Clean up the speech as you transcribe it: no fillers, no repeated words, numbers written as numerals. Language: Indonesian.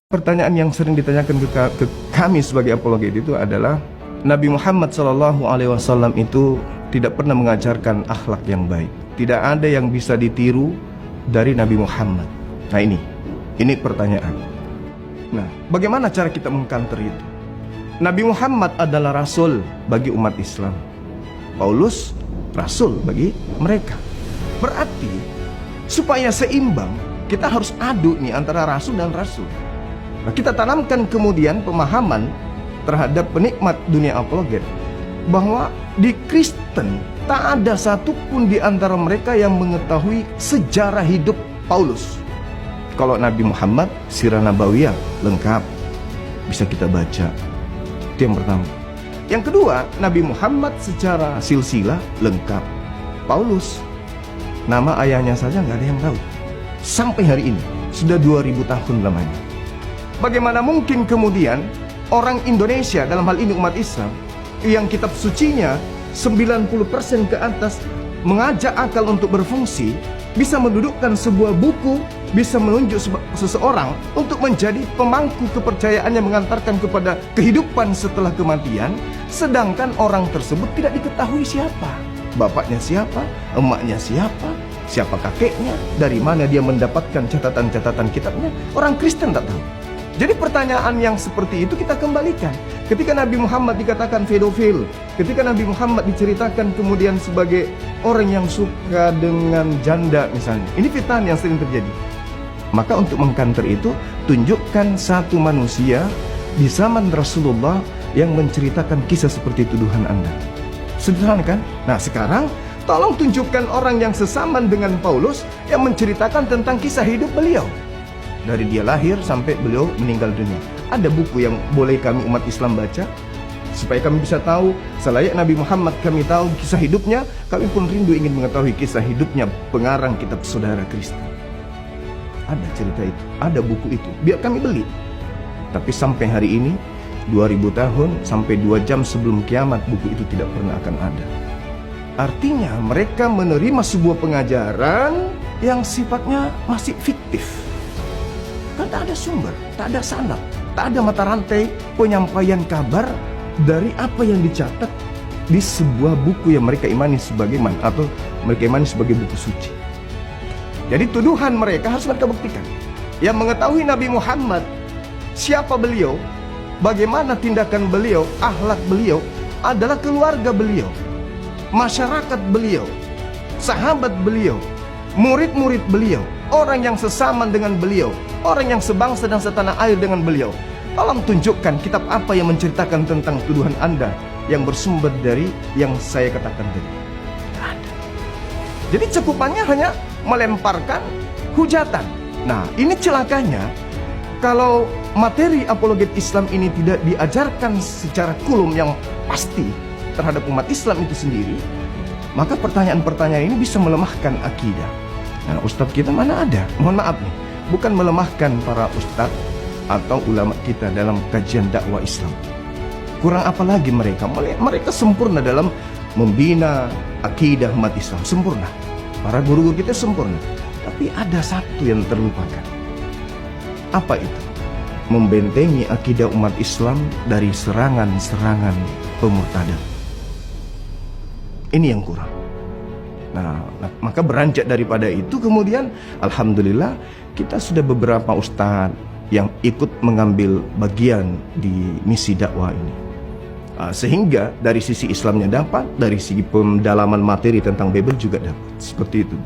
Pertanyaan yang sering ditanyakan ke kami sebagai apologet itu adalah Nabi Muhammad SAW itu tidak pernah mengajarkan akhlak yang baik. Tidak ada yang bisa ditiru dari Nabi Muhammad. Nah ini pertanyaan. Nah, bagaimana cara kita mengcounter itu? Nabi Muhammad adalah rasul bagi umat Islam. Paulus rasul bagi mereka. Berarti supaya seimbang kita harus adu nih antara rasul dan rasul. Nah, kita tanamkan kemudian pemahaman terhadap penikmat dunia apologet bahwa di Kristen tak ada satupun di antara mereka yang mengetahui sejarah hidup Paulus. Kalau Nabi Muhammad, sirah nabawiyah lengkap, bisa kita baca. Itu yang pertama. Yang kedua, Nabi Muhammad secara silsilah lengkap. Paulus, nama ayahnya saja nggak ada yang tahu. Sampai hari ini, sudah 2000 tahun lamanya. Bagaimana mungkin kemudian orang Indonesia, dalam hal ini umat Islam, yang kitab sucinya 90% ke atas mengajak akal untuk berfungsi, bisa mendudukkan sebuah buku, bisa menunjuk seseorang untuk menjadi pemangku kepercayaan yang mengantarkan kepada kehidupan setelah kematian, sedangkan orang tersebut tidak diketahui siapa, bapaknya siapa, emaknya siapa, siapa kakeknya, dari mana dia mendapatkan catatan-catatan kitabnya. Orang Kristen tak tahu. Jadi pertanyaan yang seperti itu kita kembalikan. Ketika Nabi Muhammad dikatakan pedofil, ketika Nabi Muhammad diceritakan kemudian sebagai orang yang suka dengan janda misalnya, ini fitnah yang sering terjadi. Maka untuk mengcounter itu, tunjukkan satu manusia di zaman Rasulullah yang menceritakan kisah seperti tuduhan Anda. Sederhana kan? Nah sekarang tolong tunjukkan orang yang sesaman dengan Paulus yang menceritakan tentang kisah hidup beliau. Dari dia lahir sampai beliau meninggal dunia. Ada buku yang boleh kami umat Islam baca supaya kami bisa tahu selayak Nabi Muhammad kami tahu kisah hidupnya. Kami pun rindu ingin mengetahui kisah hidupnya pengarang kitab Saudara Kristen. Ada cerita itu, ada buku itu, biar kami beli. Tapi sampai hari ini 2000 tahun sampai 2 jam sebelum kiamat, buku itu tidak pernah akan ada. Artinya mereka menerima sebuah pengajaran yang sifatnya masih fiktif. Kan tak ada sumber, tak ada sanad, tak ada mata rantai penyampaian kabar dari apa yang dicatat di sebuah buku yang mereka imani sebagai atau mereka imani sebagai buku suci. Jadi tuduhan mereka harus mereka buktikan. Yang mengetahui Nabi Muhammad, siapa beliau, bagaimana tindakan beliau, akhlak beliau, adalah keluarga beliau, masyarakat beliau, sahabat beliau, murid-murid beliau, orang yang sesaman dengan beliau, orang yang sebangsa dan setanah air dengan beliau. Tolong tunjukkan kitab apa yang menceritakan tentang tuduhan Anda yang bersumber dari yang saya katakan tadi. Tidak ada. Jadi cakupannya hanya melemparkan hujatan. Nah, ini celakanya kalau materi apologet Islam ini tidak diajarkan secara kulum yang pasti terhadap umat Islam itu sendiri, maka pertanyaan-pertanyaan ini bisa melemahkan akidah. Nah, ustadz kita mana ada? Mohon maaf nih, bukan melemahkan para ustadz atau ulama kita dalam kajian dakwah Islam. Kurang apa lagi mereka? Mereka sempurna dalam membina akidah umat Islam, sempurna. Para guru-guru kita sempurna. Tapi ada satu yang terlupakan. Apa itu? Membentengi akidah umat Islam dari serangan-serangan pemurtadan. Ini yang kurang. Nah, maka beranjak daripada itu kemudian alhamdulillah kita sudah beberapa ustadz yang ikut mengambil bagian di misi dakwah ini. Sehingga dari sisi Islamnya dapat, dari segi pendalaman materi tentang Bible juga dapat. Seperti itu.